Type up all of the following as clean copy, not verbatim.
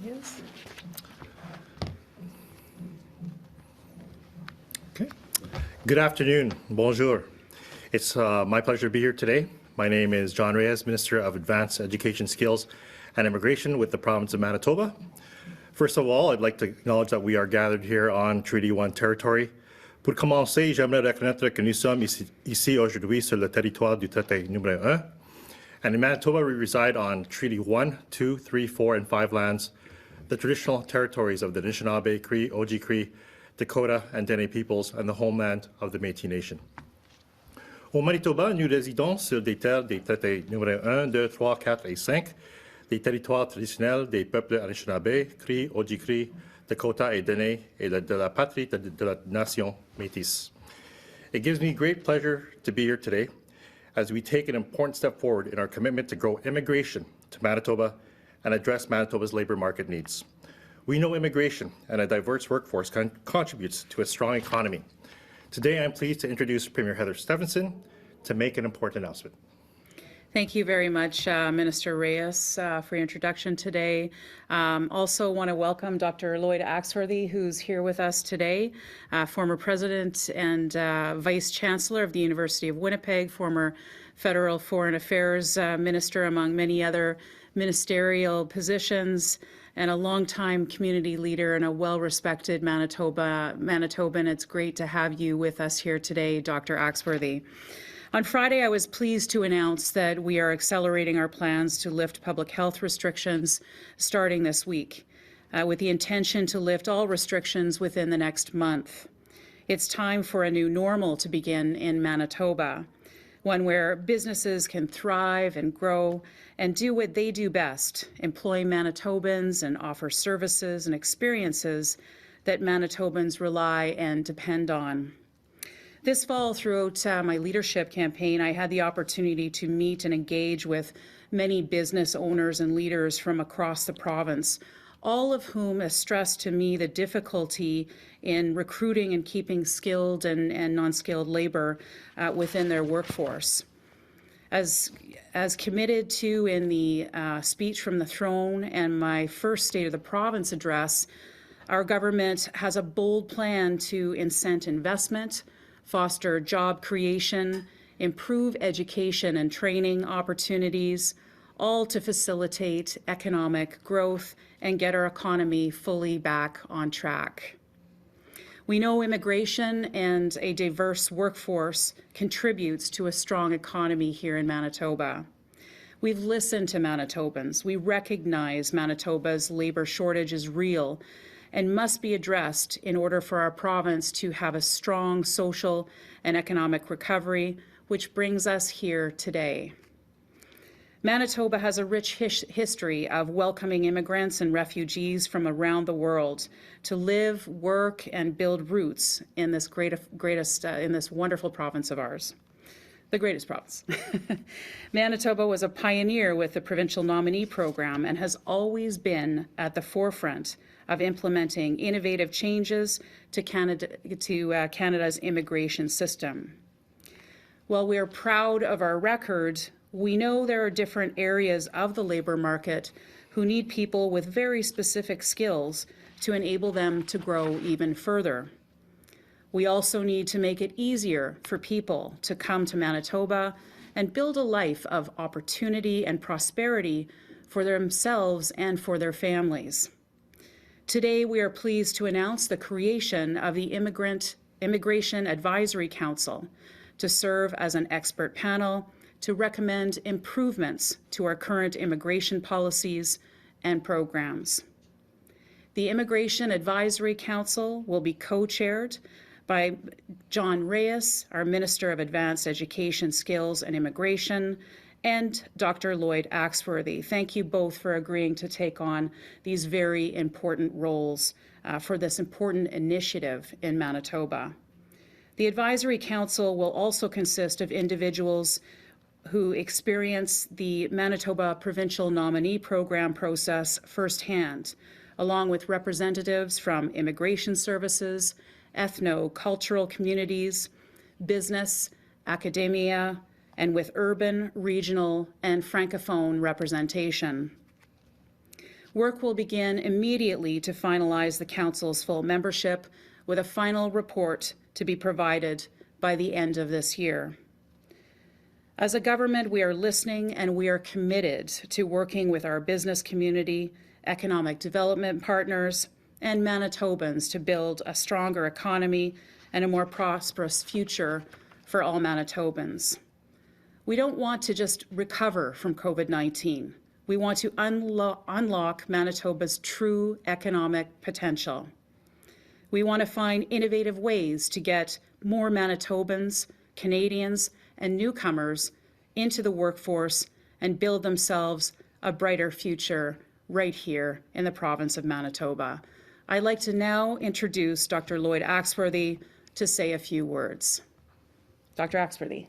Reyes. Okay. Good afternoon. Bonjour. It's my pleasure to be here today. My name is Jon Reyes, Minister of Advanced Education Skills and Immigration with the province of Manitoba. First of all, I'd like to acknowledge that we are gathered here on Treaty 1 territory. Pour commencer, j'aimerais reconnaître que nous sommes ici aujourd'hui sur le territoire du traité numéro 1. And in Manitoba, we reside on Treaty 1, 2, 3, 4, and 5 lands, the traditional territories of the Anishinaabe, Cree, Oji-Cree, Dakota, and Dene peoples, and the homeland of the Métis Nation. Au Manitoba, nous résidons sur des terres des traités numéro 1, 2, 3, 4 et 5, des territoires traditionnels des peuples Anishinaabe, Cree, Oji-Cree, Dakota et Dene, et de la patrie de la nation Métis. It gives me great pleasure to be here today as we take an important step forward in our commitment to grow immigration to Manitoba and address Manitoba's labour market needs. We know immigration and a diverse workforce contributes to a strong economy. Today, I'm pleased to introduce Premier Heather Stefanson to make an important announcement. Thank you very much, Minister Reyes, for your introduction today. Also want to welcome Dr. Lloyd Axworthy, who's here with us today, former President and Vice Chancellor of the University of Winnipeg, former Federal Foreign Affairs Minister, among many other ministerial positions, and a longtime community leader and a well-respected Manitoban. It's great to have you with us here today, Dr. Axworthy. On Friday, I was pleased to announce that we are accelerating our plans to lift public health restrictions starting this week, with the intention to lift all restrictions within the next month. It's time for a new normal to begin in Manitoba, one where businesses can thrive and grow and do what they do best, employ Manitobans and offer services and experiences that Manitobans rely and depend on. This fall, throughout my leadership campaign, I had the opportunity to meet and engage with many business owners and leaders from across the province, all of whom have stressed to me the difficulty in recruiting and keeping skilled and non-skilled labor within their workforce. As committed to in the speech from the throne and my first State of the Province address, our government has a bold plan to incent investment, foster job creation, improve education and training opportunities, all to facilitate economic growth and get our economy fully back on track. We know immigration and a diverse workforce contributes to a strong economy here in Manitoba. We've listened to Manitobans. We recognize Manitoba's labor shortage is real and must be addressed in order for our province to have a strong social and economic recovery, which brings us here today. Manitoba has a rich history of welcoming immigrants and refugees from around the world to live, work, and build roots in this in this wonderful province of ours. The greatest province. Manitoba was a pioneer with the Provincial Nominee program and has always been at the forefront of implementing innovative changes to Canada's immigration system. While we are proud of our record, we know there are different areas of the labour market who need people with very specific skills to enable them to grow even further. We also need to make it easier for people to come to Manitoba and build a life of opportunity and prosperity for themselves and for their families. Today, we are pleased to announce the creation of the Immigration Advisory Council to serve as an expert panel to recommend improvements to our current immigration policies and programs. The Immigration Advisory Council will be co-chaired by Jon Reyes, our Minister of Advanced Education, Skills and Immigration, and Dr. Lloyd Axworthy. Thank you both for agreeing to take on these very important roles for this important initiative in Manitoba. The Advisory Council will also consist of individuals who experience the Manitoba Provincial Nominee Program process firsthand, along with representatives from immigration services, ethno-cultural communities, business, academia, and with urban, regional, and francophone representation. Work will begin immediately to finalize the Council's full membership, with a final report to be provided by the end of this year. As a government, we are listening and we are committed to working with our business community, economic development partners, and Manitobans to build a stronger economy and a more prosperous future for all Manitobans. We don't want to just recover from COVID-19. We want to unlock Manitoba's true economic potential. We want to find innovative ways to get more Manitobans, Canadians, and newcomers into the workforce and build themselves a brighter future right here in the province of Manitoba. I'd like to now introduce Dr. Lloyd Axworthy to say a few words. Dr. Axworthy.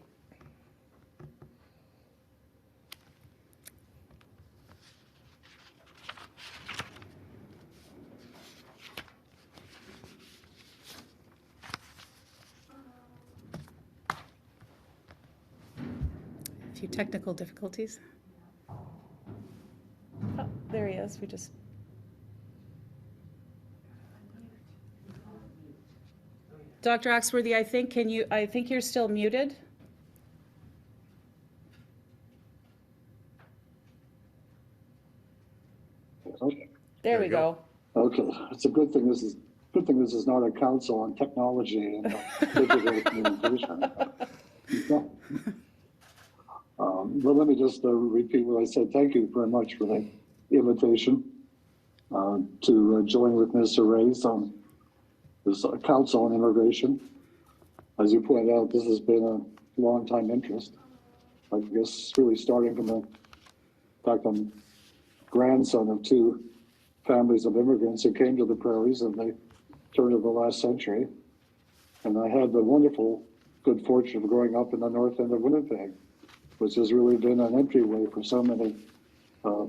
A few technical difficulties. Oh, there he is. We just. Dr. Oxworthy, I think you're still muted. Okay. There we go. Okay, it's a good thing this is not a council on technology and digital communication. But let me just repeat what I said. Thank you very much for the invitation to join with Mr. Reyes on this council on immigration. As you pointed out, this has been a long time interest. I guess really starting from the fact I'm grandson of two families of immigrants who came to the prairies in the turn of the last century. And I had the wonderful good fortune of growing up in the north end of Winnipeg, which has really been an entryway for so many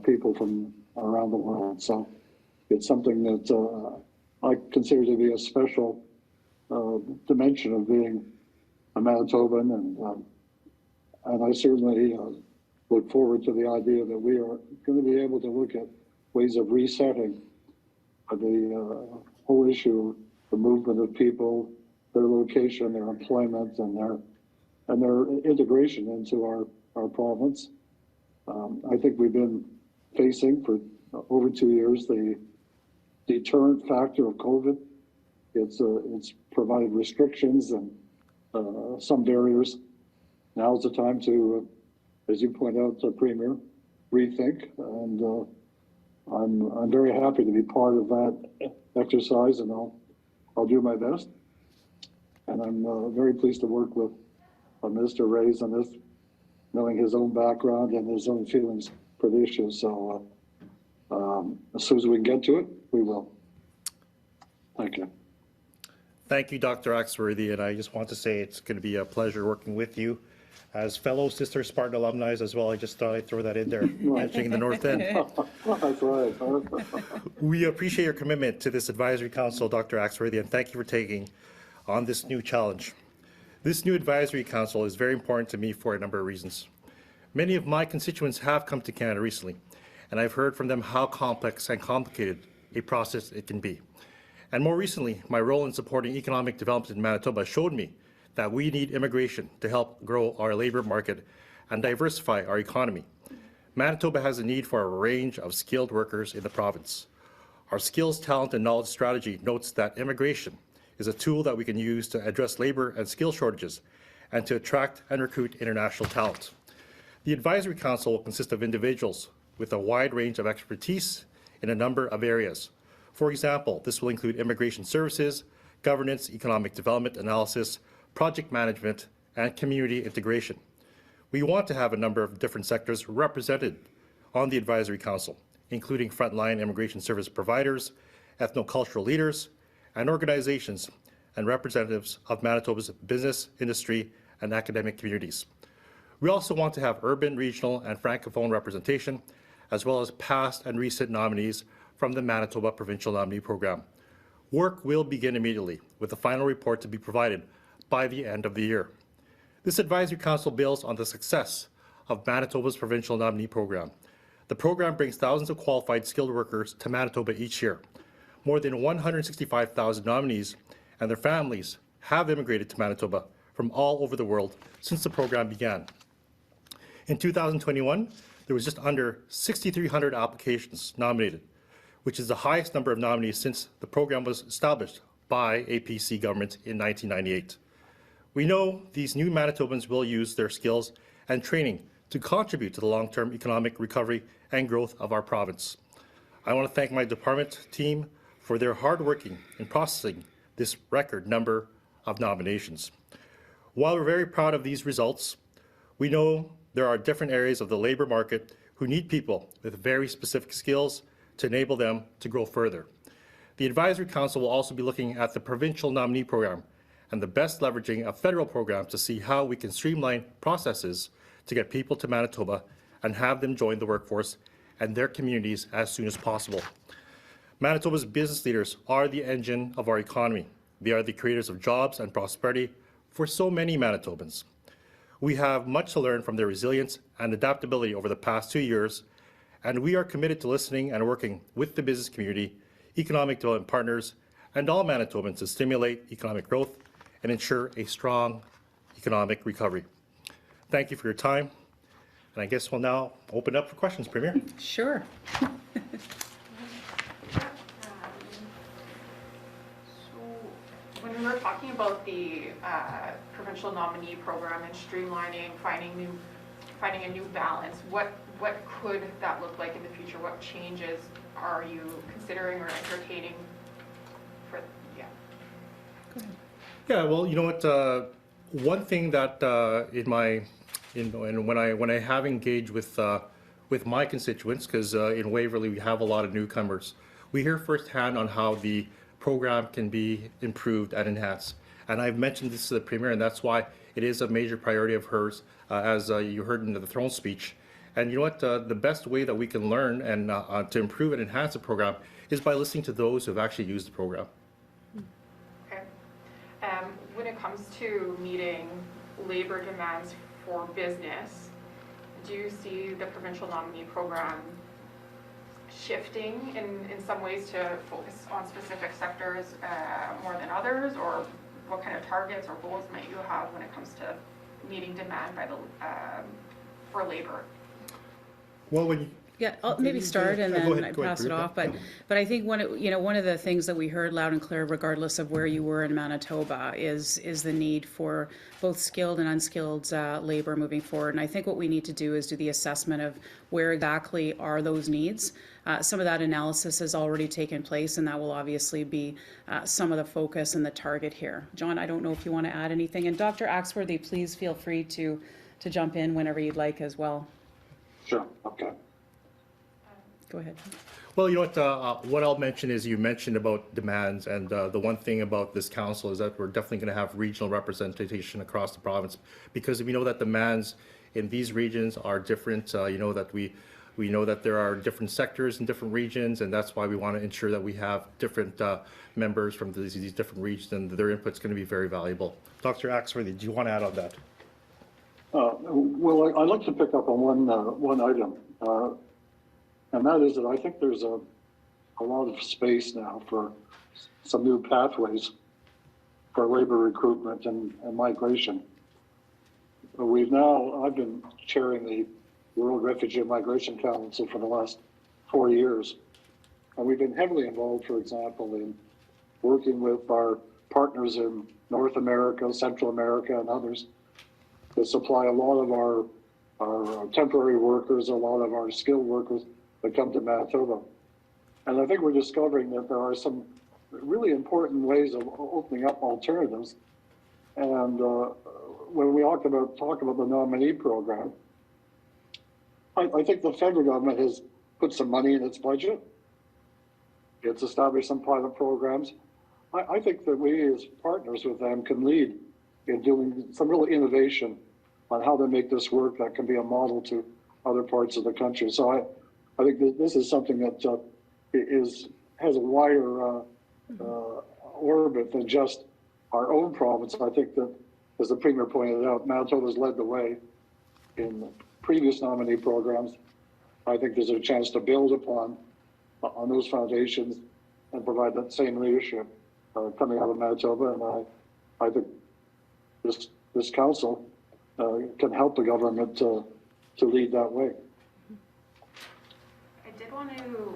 people from around the world. So it's something that I consider to be a special dimension of being a Manitoban, and I certainly look forward to the idea that we are going to be able to look at ways of resetting the whole issue, the movement of people, their location, their employment, and their integration into our province. I think we've been facing for over 2 years the deterrent factor of COVID. It's provided restrictions and some barriers. Now's the time to, as you point out, Premier, rethink, and I'm very happy to be part of that exercise, and I'll do my best. And I'm very pleased to work with Mr. Reyes on this, knowing his own background and his own feelings for the issue. So as soon as we can get to it, we will. Thank you. Thank you, Dr. Oxworthy, and I just want to say it's going to be a pleasure working with you. As fellow Sister Spartan alumni as well, I just thought I'd throw that in there, mentioning the North End. That's right. We appreciate your commitment to this advisory council, Dr. Axworthy, and thank you for taking on this new challenge. This new advisory council is very important to me for a number of reasons. Many of my constituents have come to Canada recently, and I've heard from them how complex and complicated a process it can be. And more recently, my role in supporting economic development in Manitoba showed me that we need immigration to help grow our labor market and diversify our economy. Manitoba has a need for a range of skilled workers in the province. Our skills, talent, and knowledge strategy notes that immigration is a tool that we can use to address labor and skill shortages and to attract and recruit international talent. The Advisory Council will consist of individuals with a wide range of expertise in a number of areas. For example, this will include immigration services, governance, economic development analysis, project management, and community integration. We want to have a number of different sectors represented on the Advisory Council, including frontline immigration service providers, ethnocultural leaders, and organizations and representatives of Manitoba's business, industry, and academic communities. We also want to have urban, regional, and francophone representation, as well as past and recent nominees from the Manitoba Provincial Nominee Program. Work will begin immediately, with the final report to be provided by the end of the year. This Advisory Council builds on the success of Manitoba's Provincial Nominee Program. The program brings thousands of qualified skilled workers to Manitoba each year. More than 165,000 nominees and their families have immigrated to Manitoba from all over the world since the program began. In 2021, there was just under 6,300 applications nominated, which is the highest number of nominees since the program was established by APC government in 1998. We know these new Manitobans will use their skills and training to contribute to the long-term economic recovery and growth of our province. I want to thank my department team for their hard working in processing this record number of nominations. While we're very proud of these results, we know there are different areas of the labor market who need people with very specific skills to enable them to grow further. The Advisory Council will also be looking at the Provincial Nominee Program and the best leveraging of federal programs to see how we can streamline processes to get people to Manitoba and have them join the workforce and their communities as soon as possible. Manitoba's business leaders are the engine of our economy. They are the creators of jobs and prosperity for so many Manitobans. We have much to learn from their resilience and adaptability over the past 2 years, and we are committed to listening and working with the business community, economic development partners, and all Manitobans to stimulate economic growth and ensure a strong economic recovery. Thank you for your time, and I guess we'll now open up for questions, Premier. Sure. When we were talking about the provincial nominee program and streamlining, finding a new balance, what could that look like in the future? What changes are you considering or entertaining for? Yeah. Go ahead. Yeah. Well, you know what? One thing that when I have engaged with my constituents, because in Waverley we have a lot of newcomers, we hear firsthand on how the program can be improved and enhanced. And I've mentioned this to the Premier, and that's why it is a major priority of hers, as you heard in the throne speech. And you know what? The best way that we can learn and to improve and enhance the program is by listening to those who have actually used the program. Okay. When it comes to meeting labor demands for business, do you see the provincial nominee program shifting in some ways to focus on specific sectors more than others, or what kind of targets or goals might you have when it comes to meeting demand by for labor? Well, Yeah, I'll maybe start and then go pass ahead, it off. But I think one of the things that we heard loud and clear, regardless of where you were in Manitoba, is the need for both skilled and unskilled labor moving forward. And I think what we need to do is do the assessment of where exactly are those needs. Some of that analysis has already taken place, and that will obviously be some of the focus and the target here. John, I don't know if you want to add anything. And Dr. Axworthy, please feel free to jump in whenever you'd like as well. Sure, okay. Go ahead. Well, you know what I'll mention is you mentioned about demands, and the one thing about this council is that we're definitely going to have regional representation across the province, because we know that demands in these regions are different. You know that we know that there are different sectors in different regions, and that's why we want to ensure that we have different members from these different regions, and their input's going to be very valuable. Dr. Axworthy, do you want to add on that? Well, I'd like to pick up on one item. And that is that I think there's a lot of space now for some new pathways for labor recruitment and migration. I've been chairing the World Refugee and Migration Council for the last 4 years. And we've been heavily involved, for example, in working with our partners in North America, Central America, and others to supply a lot of our temporary workers, a lot of our skilled workers that come to Manitoba. And I think we're discovering that there are some really important ways of opening up alternatives. And when we talk about the nominee program, I think the federal government has put some money in its budget. It's established some pilot programs. I think that we as partners with them can lead in doing some real innovation on how to make this work that can be a model to other parts of the country. So I think that this is something that has a wider orbit than just our own province. I think that, as the Premier pointed out, Manitoba's led the way in previous nominee programs. I think there's a chance to build upon on those foundations and provide that same leadership coming out of Manitoba. And I think this council can help the government to lead that way. I did want to,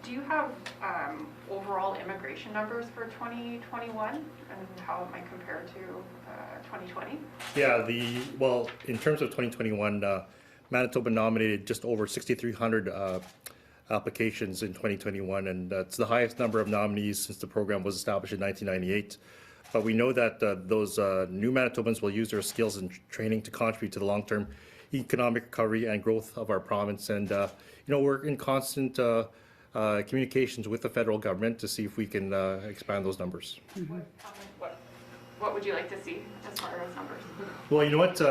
do you have overall immigration numbers for 2021 and how it might compare to 2020? Yeah, well, in terms of 2021, Manitoba nominated just over 6,300 applications in 2021, and that's the highest number of nominees since the program was established in 1998. But we know that those new Manitobans will use their skills and training to contribute to the long-term economic recovery and growth of our province. And we're in constant communications with the federal government to see if we can expand those numbers. What would you like to see as far as numbers? Well, you know what?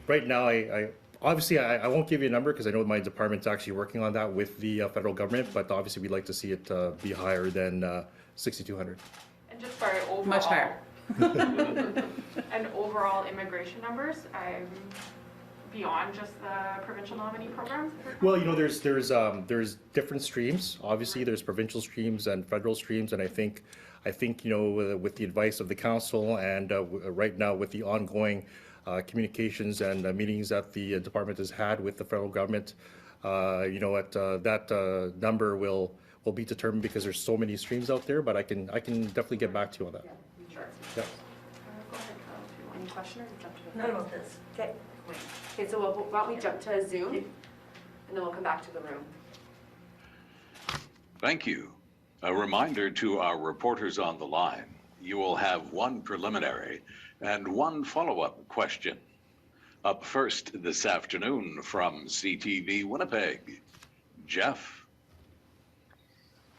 Right now, I obviously I won't give you a number because I know my department's actually working on that with the federal government. But obviously, we'd like to see it be higher than 6,200. And just sorry, overall. Much higher. And overall immigration numbers, beyond just the provincial nominee program? Well, there's different streams. Obviously, there's provincial streams and federal streams, and I think with the advice of the council and right now with the ongoing communications and meetings that the department has had with the federal government, that number will be determined because there's so many streams out there. But I can definitely get back to you on that. Yeah, sure. Yeah. Go ahead, Carol, if you want any question or jump to the None about this. Okay. Okay, so why don't we jump to Zoom, and then we'll come back to the room. Thank you. A reminder to our reporters on the line, you will have one preliminary and one follow-up question. Up first this afternoon from CTV Winnipeg, Jeff.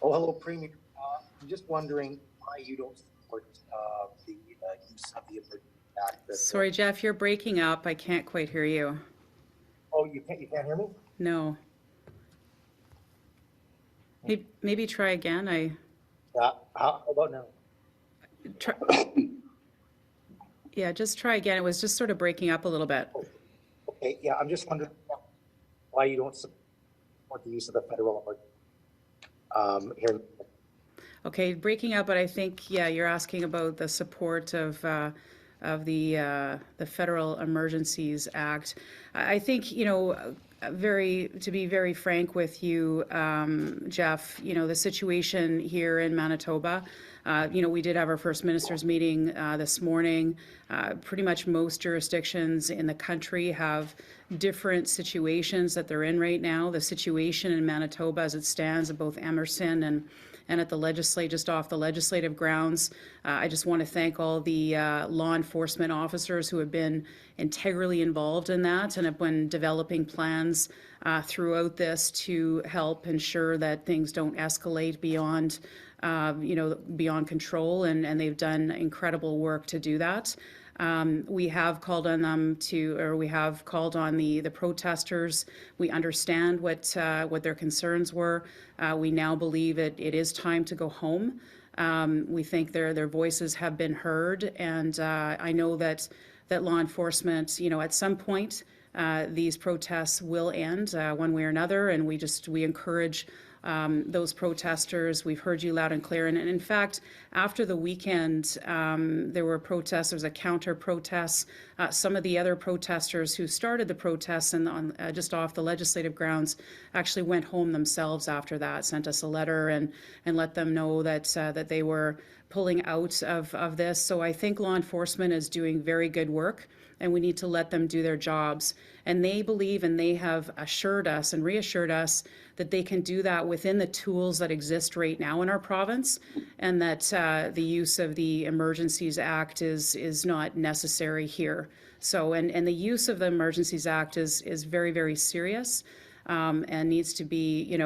Oh, hello, Premier. I'm just wondering why you don't support the use of the Emergencies Act. Sorry, Jeff, you're breaking up. I can't quite hear you. Oh, you can't hear me? No. Maybe try again. How about now? Yeah, just try again. It was just sort of breaking up a little bit. Okay, yeah, I'm just wondering why you don't support the use of the federal emergency here. Okay, breaking up, but I think, yeah, you're asking about the support of the Federal Emergencies Act. I think, to be very frank with you, Jeff, the situation here in Manitoba, we did have our first ministers meeting this morning. Pretty much most jurisdictions in the country have different situations that they're in right now. The situation in Manitoba as it stands at both Emerson and at the just off the legislative grounds. I just want to thank all the law enforcement officers who have been integrally involved in that and have been developing plans throughout this to help ensure that things don't escalate beyond control, and they've done incredible work to do that. We have called on them we have called on the protesters. We understand what their concerns were. We now believe it is time to go home. We think their voices have been heard, and I know that law enforcement, at some point, these protests will end one way or another, and we encourage those protesters. We've heard you loud and clear. And in fact, after the weekend, there were protests. There was a counter protest. Some of the other protesters who started the protests and just off the legislative grounds actually went home themselves after that, sent us a letter and let them know that they were pulling out of this. So I think law enforcement is doing very good work, and we need to let them do their jobs. And they believe, and they have assured us and reassured us that they can do that within the tools that exist right now in our province, and that the use of the Emergencies Act is not necessary here. So, and the use of the Emergencies Act is very, very serious, and needs to be,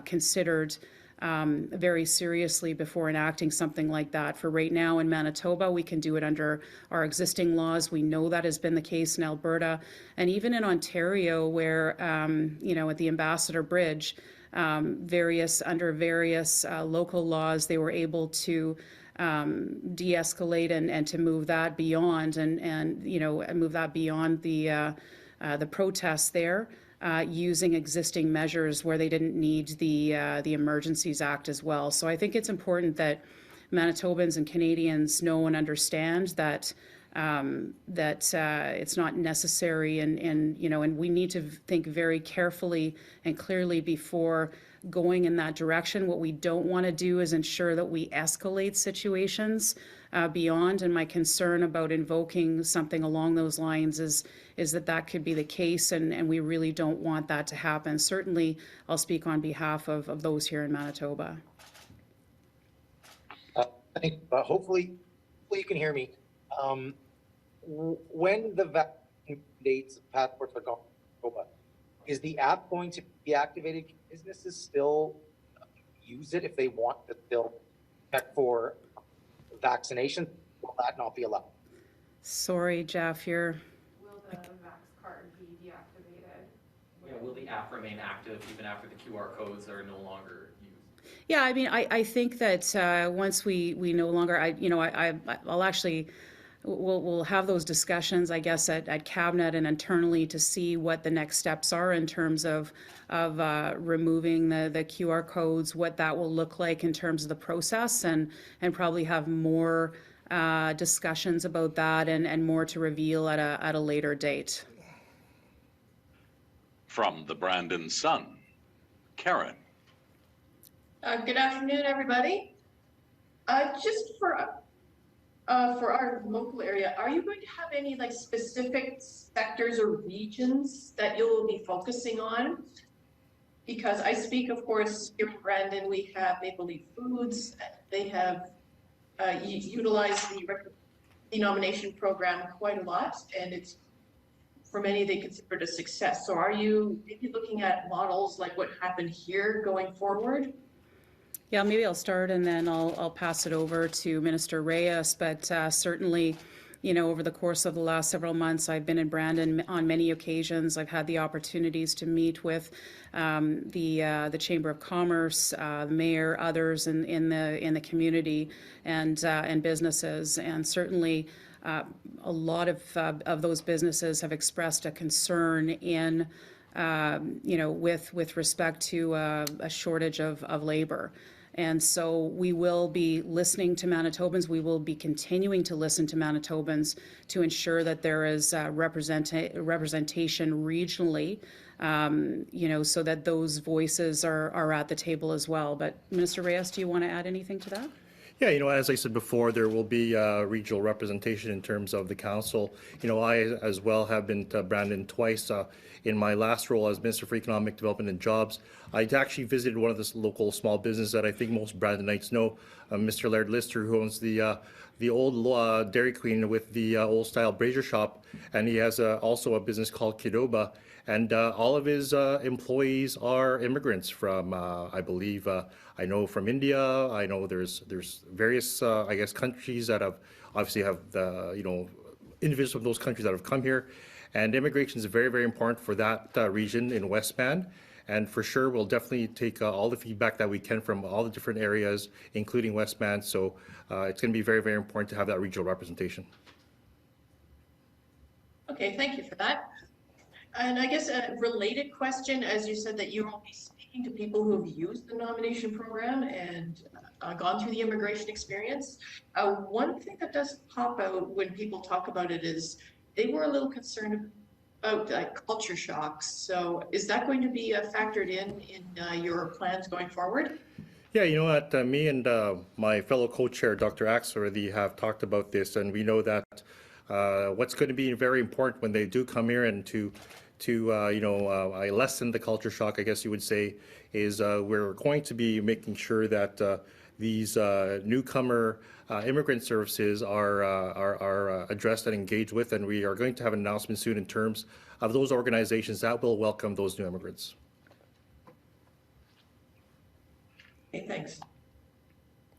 considered very seriously before enacting something like that. For right now in Manitoba, we can do it under our existing laws. We know that has been the case in Alberta, and even in Ontario, where at the Ambassador Bridge, under various local laws, they were able to de-escalate and to move that beyond and move that beyond the protests there. using existing measures where they didn't need the Emergencies Act as well. So I think it's important that Manitobans and Canadians know and understand that it's not necessary, and we need to think very carefully and clearly before going in that direction. What we don't want to do is ensure that we escalate situations beyond, and my concern about invoking something along those lines is that could be the case, and we really don't want that to happen. Certainly, I'll speak on behalf of those here in Manitoba. Hopefully you can hear me. When the vaccine dates passports are gone, is the app going to be activated? Can businesses still use it if they want to still check for vaccination? Will that not be allowed? Sorry, Jeff, you're... Will the Vax card be deactivated? Yeah, will the app remain active even after the QR codes are no longer used? Yeah, I mean, I think that once we no longer, I'll actually, we'll have those discussions, I guess, at Cabinet and internally to see what the next steps are in terms of removing the QR codes, what that will look like in terms of the process, and probably have more discussions about that and more to reveal at a later date. From the Brandon Sun, Karen. Good afternoon, everybody. Just for our local area, are you going to have any like specific sectors or regions that you'll be focusing on? Because I speak, of course, here in Brandon, we have Maple Leaf Foods. They have utilized the nomination program quite a lot, and it's, for many, they consider it a success. So are you maybe looking at models like what happened here going forward? Yeah, maybe I'll start and then I'll pass it over to Minister Reyes. But certainly, over the course of the last several months, I've been in Brandon on many occasions. I've had the opportunities to meet with the Chamber of Commerce, the mayor, others in the community, and businesses. And certainly, a lot of those businesses have expressed a concern in with respect to a shortage of labor. And so we will be listening to Manitobans. We will be continuing to listen to Manitobans to ensure that there is representation regionally, so that those voices are at the table as well. But Minister Reyes, do you want to add anything to that? Yeah, as I said before, there will be regional representation in terms of the council. I as well have been to Brandon twice. In my last role as Minister for Economic Development and Jobs, I actually visited one of the local small businesses that I think most Brandonites know, Mr. Laird Lister, who owns the old Dairy Queen with the old style brazier shop, and he has also a business called Kidoba, and all of his employees are immigrants from, I believe, I know from India. I know there's various, countries that have the, individuals from those countries that have come here. And immigration is very, very important for that region in Westman. And for sure, we'll definitely take all the feedback that we can from all the different areas, including Westman. So it's going to be very, very important to have that regional representation. Okay, thank you for that. And I guess a related question, as you said that you will be speaking to people who have used the nomination program and gone through the immigration experience. One thing that does pop out when people talk about it is they were a little concerned about culture shocks. So is that going to be factored in your plans going forward? Yeah, you know what, me and my fellow co-chair, Dr. Axworthy, have talked about this, and we know that what's going to be very important when they do come here and to lessen the culture shock, I guess you would say, is we're going to be making sure that these newcomer immigrant services are addressed and engaged with, and we are going to have an announcement soon in terms of those organizations that will welcome those new immigrants. Okay, thanks.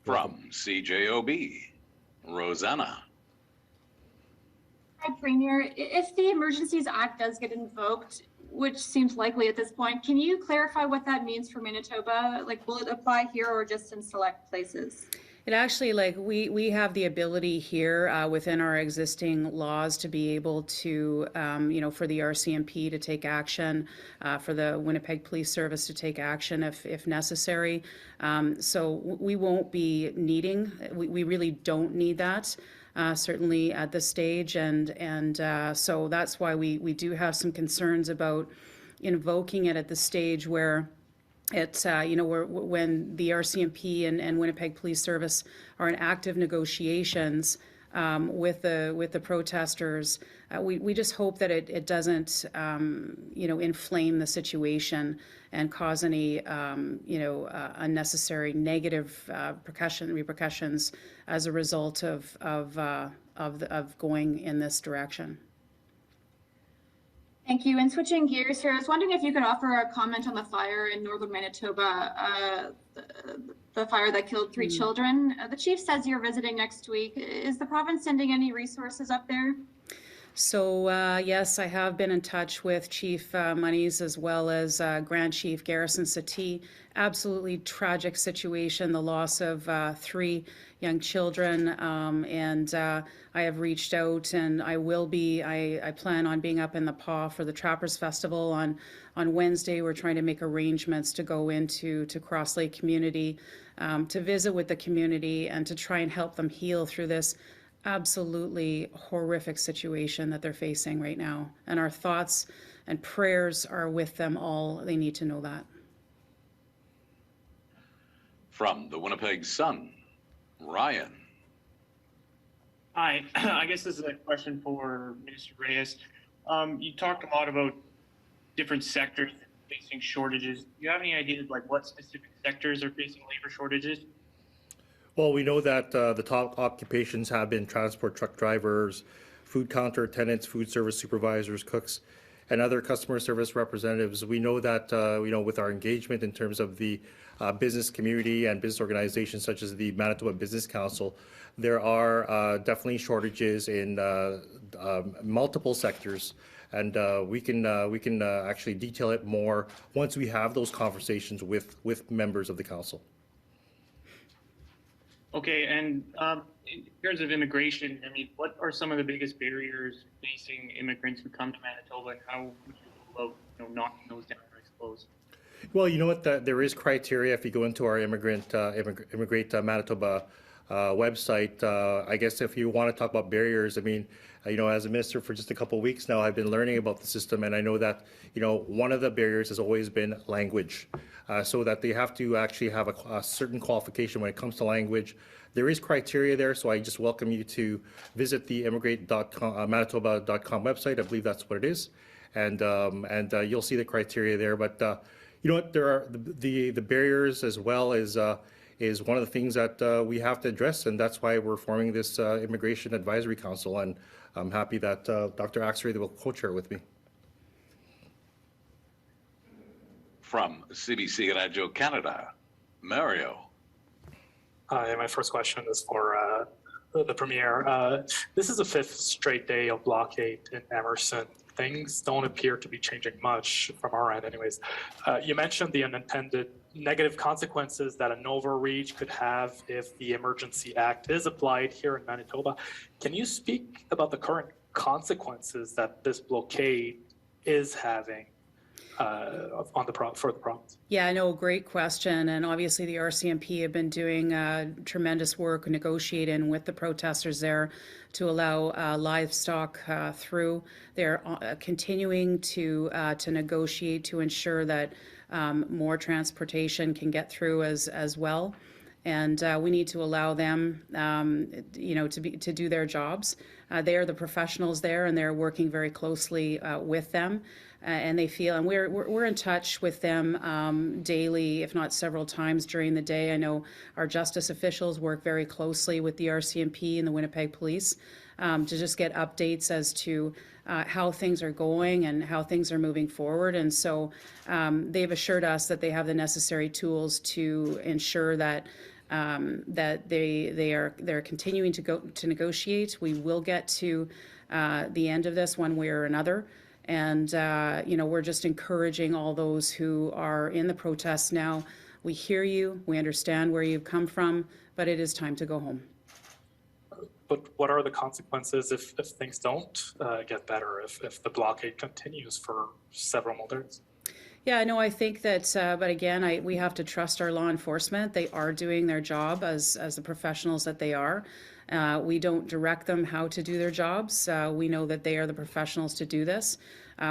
From CJOB, Rosanna. Hi, Premier. If the Emergencies Act does get invoked, which seems likely at this point, can you clarify what that means for Manitoba? Like, will it apply here or just in select places? It actually, like, we have the ability here within our existing laws to be able to, for the RCMP to take action, for the Winnipeg Police Service to take action if necessary. So we won't be needing, we really don't need that. Certainly at this stage, and so that's why we do have some concerns about invoking it at the stage where it's when the RCMP and Winnipeg Police Service are in active negotiations with the protesters. We just hope that it doesn't inflame the situation and cause any unnecessary negative repercussions as a result of going in this direction. Thank you. And switching gears here, I was wondering if you could offer a comment on the fire in northern Manitoba, the fire that killed 3 children. The chief says you're visiting next week. Is the province sending any resources up there? So yes, I have been in touch with Chief Monies as well as Grand Chief Garrison Satie. Absolutely tragic situation, the loss of 3 young children, and I have reached out, and I plan on being up in the PAW for the Trappers Festival on Wednesday. We're trying to make arrangements to go into Cross Lake community to visit with the community and to try and help them heal through this absolutely horrific situation that they're facing right now. And our thoughts and prayers are with them all. They need to know that. From the Winnipeg Sun, Ryan. Hi, I guess this is a question for Minister Reyes. You talked a lot about different sectors facing shortages. Do you have any ideas like what specific sectors are facing labor shortages? Well, we know that the top occupations have been transport truck drivers, food counter attendants, food service supervisors, cooks, and other customer service representatives. We know that, with our engagement in terms of the business community and business organizations such as the Manitoba Business Council, there are definitely shortages in multiple sectors. And we can actually detail it more once we have those conversations with members of the council. Okay, and in terms of immigration, I mean, what are some of the biggest barriers facing immigrants who come to Manitoba, and how would you go about, knocking those down or exposed? Well, you know what? There is criteria if you go into our Immigrate Manitoba website. I guess if you want to talk about barriers, I mean, as a minister for just a couple of weeks now, I've been learning about the system, and I know that, one of the barriers has always been language, so that they have to actually have a certain qualification when it comes to language. There is criteria there, so I just welcome you to visit the immigrate.manitoba.com website. I believe that's what it is, and you'll see the criteria there. But you know what? There are the barriers as well as is one of the things that we have to address, and that's why we're forming this Immigration Advisory Council, and I'm happy that Dr. Axworthy will co-chair with me. From CBC Radio Canada, Mario. Hi, my first question is for the Premier. This is the 5th straight day of blockade in Emerson. Things don't appear to be changing much from our end anyways. You mentioned the unintended negative consequences that an overreach could have if the Emergency Act is applied here in Manitoba. Can you speak about the current consequences that this blockade is having for the province? Yeah, no, great question. And obviously the RCMP have been doing tremendous work negotiating with the protesters there to allow livestock through. They're continuing to negotiate to ensure that more transportation can get through as well. And we need to allow them, to do their jobs. They are the professionals there, and they're working very closely with them. And they feel, and we're in touch with them daily, if not several times during the day. I know our justice officials work very closely with the RCMP and the Winnipeg Police to just get updates as to how things are going and how things are moving forward. And so they've assured us that they have the necessary tools to ensure that they're continuing to negotiate. We will get to the end of this one way or another. And, we're just encouraging all those who are in the protests now We hear you, we understand where you've come from, but it is time to go home. But what are the consequences if things don't get better, if the blockade continues for several more days? Yeah, no, I think that, but again, we have to trust our law enforcement. They are doing their job as the professionals that they are. We don't direct them how to do their jobs. We know that they are the professionals to do this.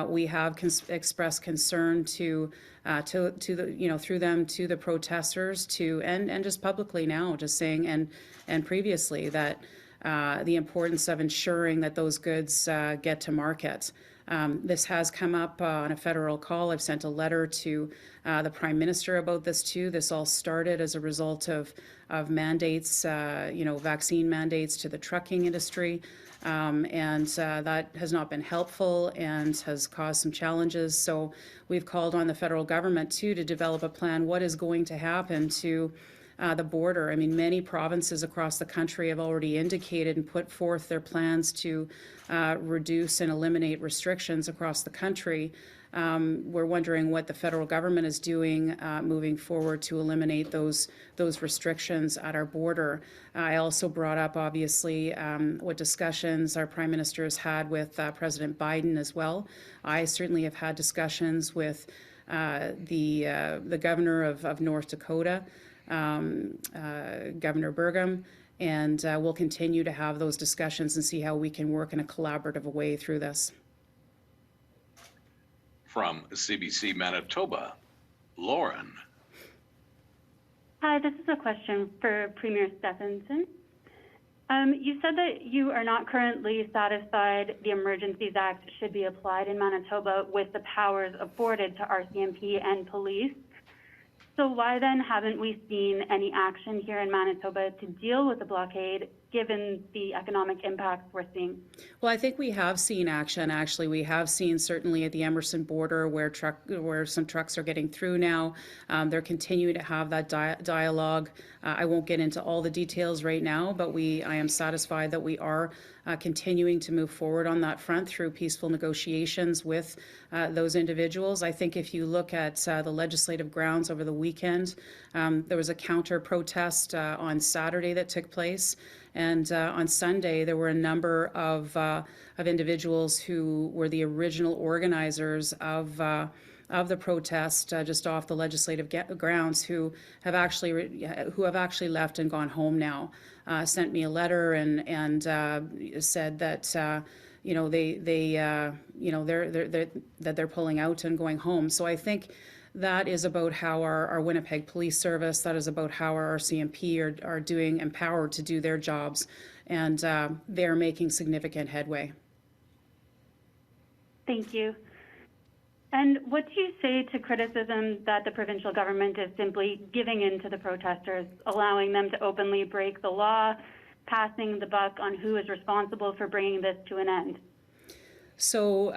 We have expressed concern to the, through them to the protesters, and just publicly now, just saying, and previously, that the importance of ensuring that those goods get to market. This has come up on a federal call. I've sent a letter to the Prime Minister about this too. This all started as a result of mandates, vaccine mandates to the trucking industry. And that has not been helpful and has caused some challenges. So we've called on the federal government too to develop a plan. What is going to happen to the border? I mean, many provinces across the country have already indicated and put forth their plans to reduce and eliminate restrictions across the country. We're wondering what the federal government is doing moving forward to eliminate those restrictions at our border. I also brought up, obviously, what discussions our Prime Minister has had with President Biden as well. I certainly have had discussions with the governor of North Dakota, Governor Burgum, and we'll continue to have those discussions and see how we can work in a collaborative way through this. From CBC Manitoba, Lauren. Hi, this is a question for Premier Stefanson. You said that you are not currently satisfied the Emergencies Act should be applied in Manitoba with the powers afforded to RCMP and police. So why then haven't we seen any action here in Manitoba to deal with the blockade, given the economic impacts we're seeing? Well, I think we have seen action. Actually, we have seen certainly at the Emerson border where some trucks are getting through now. They're continuing to have that dialogue. I won't get into all the details right now, but I am satisfied that we are continuing to move forward on that front through peaceful negotiations with those individuals. I think if you look at the legislative grounds over the weekend, there was a counter protest on Saturday that took place. And on Sunday, there were a number of individuals who were the original organizers of the protest just off the legislative grounds who have actually left and gone home now. Sent me a letter and said that they're pulling out and going home. So I think that is about how our Winnipeg Police Service, that is about how our RCMP are doing, empowered to do their jobs, and they're making significant headway. Thank you. And what do you say to criticism that the provincial government is simply giving in to the protesters, allowing them to openly break the law, passing the buck on who is responsible for bringing this to an end? So,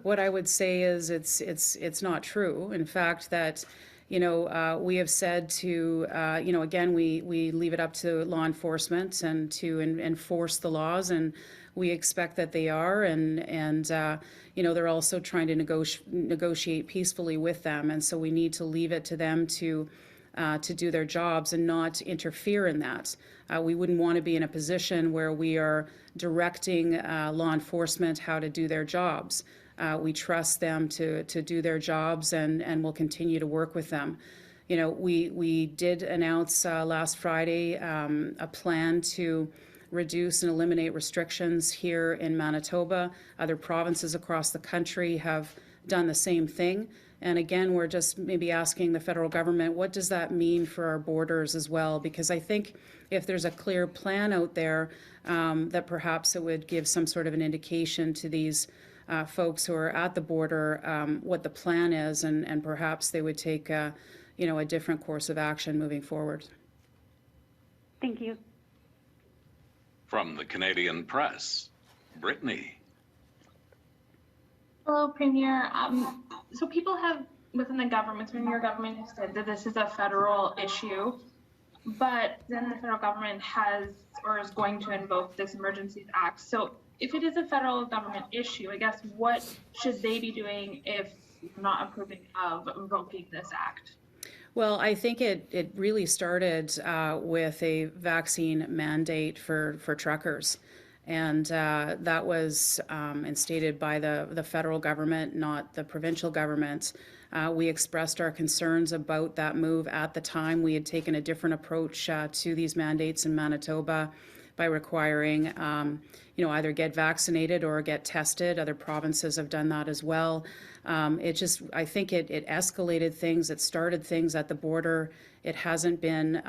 what I would say is it's not true. In fact, that, we have said to, again, we leave it up to law enforcement and to enforce the laws, and we expect that they are, and they're also trying to negotiate peacefully with them, and so we need to leave it to them to do their jobs and not interfere in that. We wouldn't want to be in a position where we are directing law enforcement how to do their jobs. We trust them to do their jobs, and we'll continue to work with them. We did announce last Friday a plan to reduce and eliminate restrictions here in Manitoba. Other provinces across the country have done the same thing. And again, we're just maybe asking the federal government, what does that mean for our borders as well? Because I think if there's a clear plan out there, that perhaps it would give some sort of an indication to these folks who are at the border what the plan is, and perhaps they would take a different course of action moving forward. Thank you. From the Canadian Press, Brittany. Hello, Premier. So people have, within the government, within your government, have said that this is a federal issue, but then the federal government has, or is going to invoke this Emergencies Act. So if it is a federal government issue, I guess what should they be doing if not approving of invoking this act? Well, I think it really started with a vaccine mandate for truckers. And that was instated by the federal government, not the provincial government. We expressed our concerns about that move at the time. We had taken a different approach to these mandates in Manitoba by requiring, either get vaccinated or get tested. Other provinces have done that as well. I think it escalated things. It started things at the border. It hasn't been,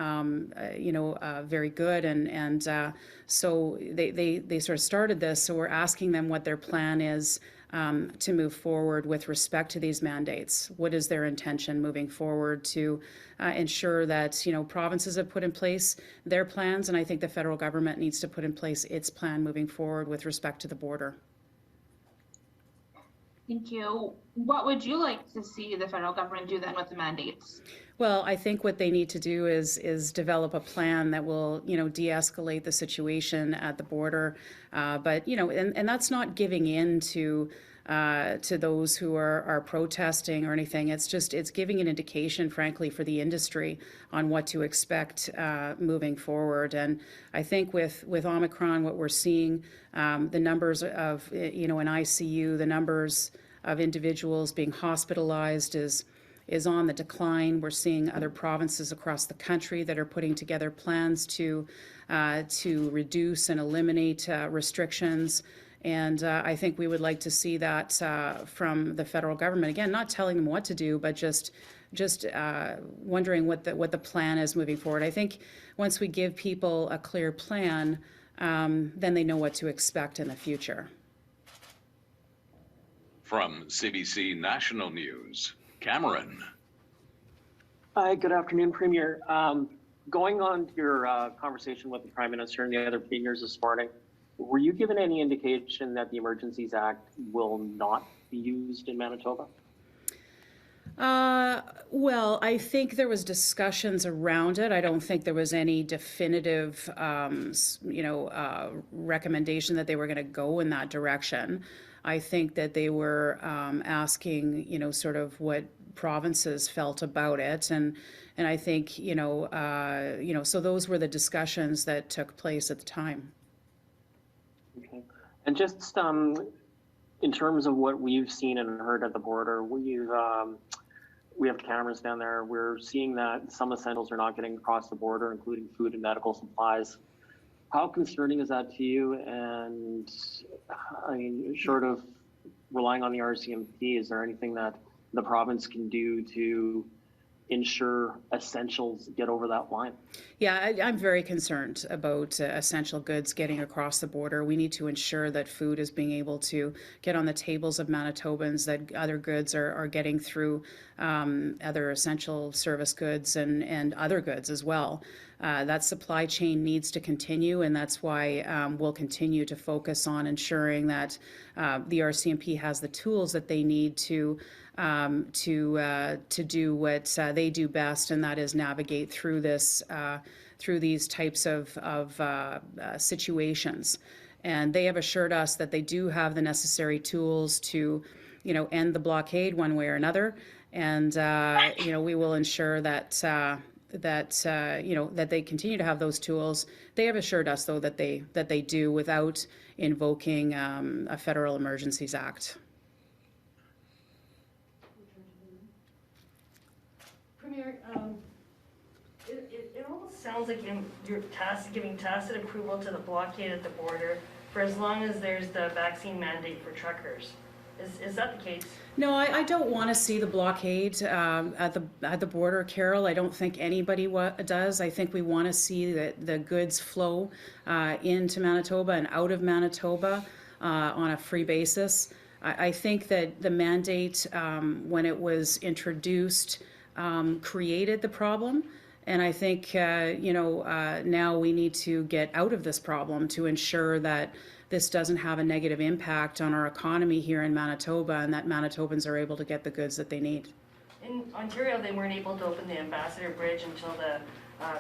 very good. And so they sort of started this. So we're asking them what their plan is to move forward with respect to these mandates. What is their intention moving forward to ensure that, provinces have put in place their plans, and I think the federal government needs to put in place its plan moving forward with respect to the border. Thank you. What would you like to see the federal government do then with the mandates? Well, I think what they need to do is develop a plan that will, de-escalate the situation at the border. But and that's not giving in to those who are protesting or anything. It's giving an indication, frankly, for the industry on what to expect moving forward. And I think with Omicron, what we're seeing, the numbers of in ICU, the numbers of individuals being hospitalized is on the decline. We're seeing other provinces across the country that are putting together plans to reduce and eliminate restrictions. And I think we would like to see that from the federal government. Again, not telling them what to do, but just wondering what the plan is moving forward. I think once we give people a clear plan, then they know what to expect in the future. From CBC National News, Cameron. Hi, good afternoon, Premier. Going on to your conversation with the Prime Minister and the other premiers this morning, were you given any indication that the Emergencies Act will not be used in Manitoba? Well, I think there was discussions around it. I don't think there was any definitive, recommendation that they were going to go in that direction. I think that they were asking, sort of what provinces felt about it, and I think, so those were the discussions that took place at the time. Okay, and just in terms of what we've seen and heard at the border, we have cameras down there. We're seeing that some essentials are not getting across the border, including food and medical supplies. How concerning is that to you? And I mean, short of relying on the RCMP, is there anything that the province can do to ensure essentials get over that line? Yeah, I'm very concerned about essential goods getting across the border. We need to ensure that food is being able to get on the tables of Manitobans, that other goods are getting through, other essential service goods and other goods as well. That supply chain needs to continue, and that's why we'll continue to focus on ensuring that the RCMP has the tools that they need to do what they do best, and that is navigate through this through these types of situations. And they have assured us that they do have the necessary tools to, end the blockade one way or another. And we will ensure that that they continue to have those tools. They have assured us, though, that they do without invoking a Federal Emergencies Act. Premier, it almost sounds like you're giving tacit approval to the blockade at the border for as long as there's the vaccine mandate for truckers. Is that the case? No, I don't want to see the blockade at the border, Carol. I don't think anybody does. I think we want to see the goods flow into Manitoba and out of Manitoba on a free basis. I think that the mandate, when it was introduced, created the problem. And I think, now we need to get out of this problem to ensure that this doesn't have a negative impact on our economy here in Manitoba, and that Manitobans are able to get the goods that they need. In Ontario, they weren't able to open the Ambassador Bridge until the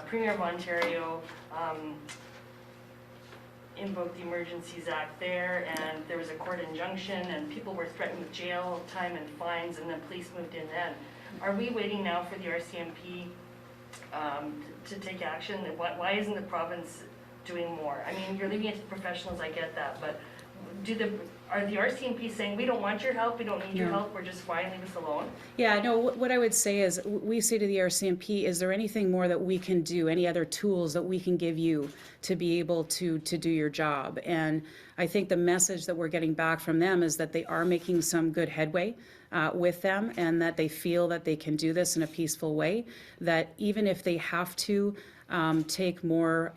Premier of Ontario invoked the Emergencies Act there, and there was a court injunction, and people were threatened with jail time and fines, and then police moved in then. Are we waiting now for the RCMP to take action? Why isn't the province doing more? I mean, you're leaving it to professionals, I get that, but are the RCMP saying, we don't want your help, we don't need your help, we're just fine, leave us alone? Yeah, no, what I would say is, we say to the RCMP, is there anything more that we can do, any other tools that we can give you to be able to do your job? And I think the message that we're getting back from them is that they are making some good headway with them, and that they feel that they can do this in a peaceful way, that even if they have to take more,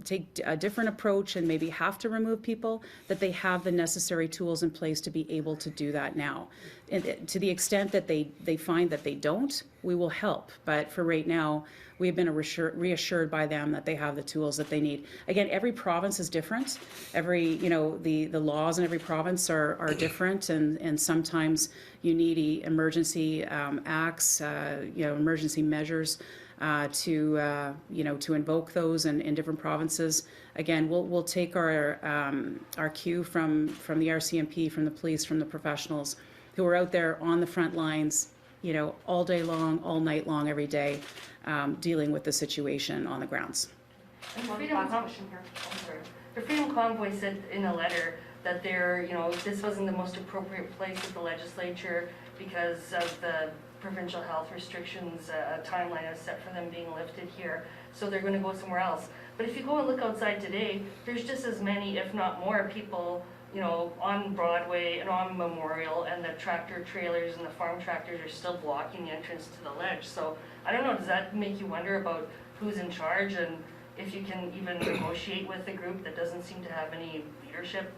take a different approach and maybe have to remove people, that they have the necessary tools in place to be able to do that now. And to the extent that they find that they don't, we will help. But for right now, we have been reassured by them that they have the tools that they need. Again, every province is different. Every, the laws in every province are different, and sometimes you need emergency acts, emergency measures to invoke those in different provinces. Again, we'll take our cue from the RCMP, from the police, from the professionals who are out there on the front lines, all day long, all night long, every day, dealing with the situation on the grounds. And the Freedom Convoy said in a letter that this wasn't the most appropriate place at the legislature because of the provincial health restrictions. A timeline is set for them being lifted here, so they're going to go somewhere else. But if you go and look outside today, there's just as many, if not more, people on Broadway and on Memorial, and the tractor trailers and the farm tractors are still blocking the entrance to the ledge. So I don't know, does that make you wonder about who's in charge and if you can even negotiate with a group that doesn't seem to have any leadership?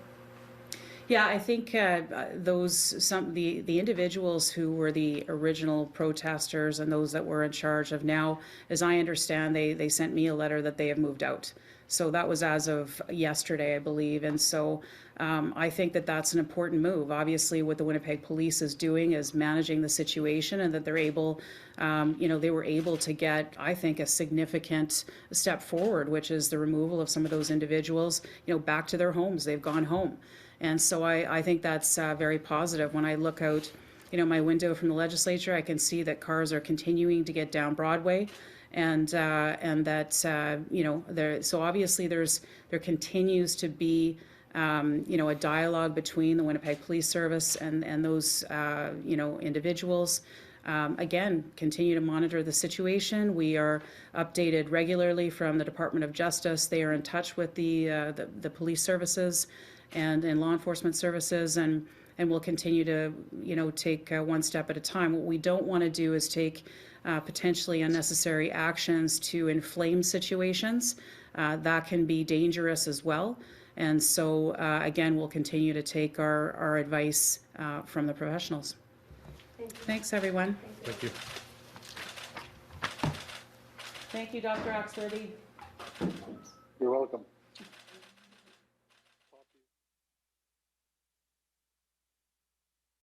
Yeah, I think the individuals who were the original protesters and those that were in charge of now, as I understand, they sent me a letter that they have moved out. So that was as of yesterday, I believe. And so I think that that's an important move. Obviously, what the Winnipeg Police is doing is managing the situation, and that they're able, they were able to get, I think, a significant step forward, which is the removal of some of those individuals, back to their homes. They've gone home. And so I think that's very positive. When I look out, my window from the legislature, I can see that cars are continuing to get down Broadway, and that so obviously there continues to be a dialogue between the Winnipeg Police Service and those individuals. Again, continue to monitor the situation. We are updated regularly from the Department of Justice. They are in touch with the police services and law enforcement services, and we'll continue to take one step at a time. What we don't want to do is take potentially unnecessary actions to inflame situations. That can be dangerous as well. And so again, we'll continue to take our advice from the professionals. Thanks, everyone. Thank you. Thank you, Dr. Oxworthy.